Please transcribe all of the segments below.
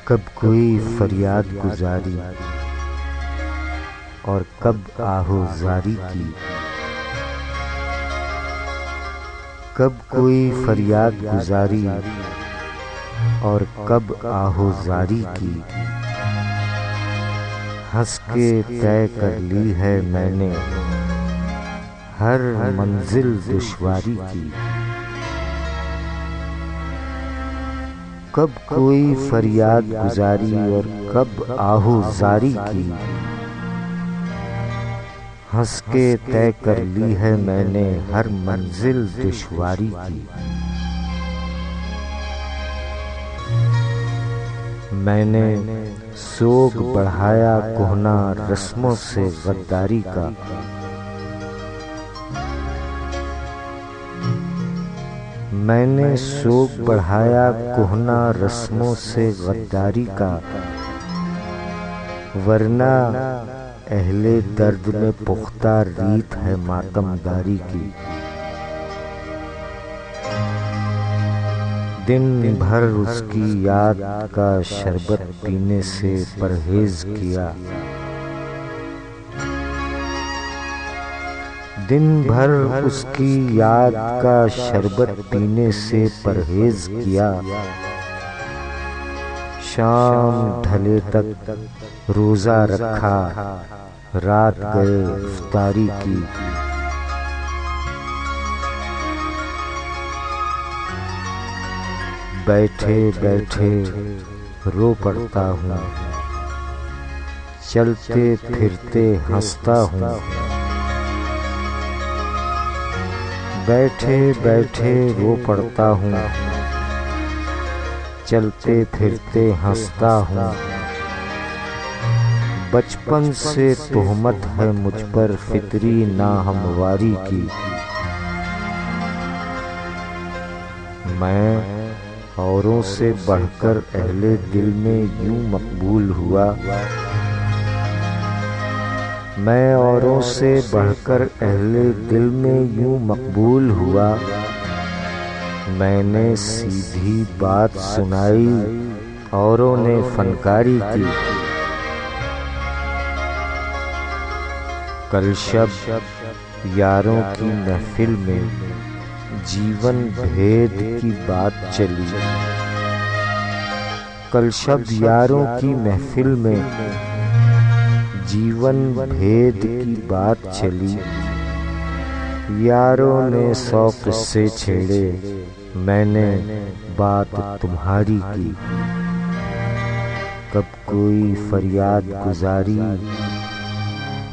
कब कोई फरियाद गुजारी और कब आहोजारी की। कब कोई फरियाद गुजारी और कब आहोजारी की। हंस के तय कर ली है मैंने हर मंजिल दुश्वारी की। कब कोई फरियाद गुजारी और कब आहोजारी की। हंस के तय कर ली है मैंने हर मंजिल दुश्वारी की। मैंने सोग बढ़ाया कोहना रस्मों से गद्दारी का। मैंने सोग बढ़ाया कोहना रस्मों से गद्दारी का। वरना अहले दर्द में पुख्ता रीत है मातमदारी की। दिन भर उसकी याद का शरबत पीने से परहेज किया। दिन भर उसकी याद का शरबत पीने से परहेज किया। शाम ढले तक रोजा रखा रात गए इफ्तारी की। बैठे बैठे रो पड़ता हूँ, चलते फिरते हंसता हूँ। बैठे बैठे रो पड़ता हूँ, चलते फिरते हंसता हूँ। बचपन से तोहमत है मुझ पर फितरी नाहमवारी की। मैं औरों से बढ़कर अहले दिल में यूं मकबूल हुआ। मैं औरों से बढ़कर अहले दिल में यूं मकबूल हुआ। मैंने सीधी बात सुनाई, औरों ने फनकारी की। कल शब यारों की महफिल में जीवन भेद की बात चली। कल शब यारों की महफिल में जीवन भेद की बात चली। यारों ने 100 किस्से छेड़े, मैंने बात तुम्हारी की। कब कोई फरियाद गुजारी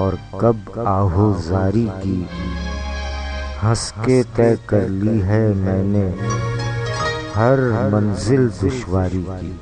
और कब आहोजारी की। हंस के तय कर ली है मैंने हर मंजिल दुश्वारी की।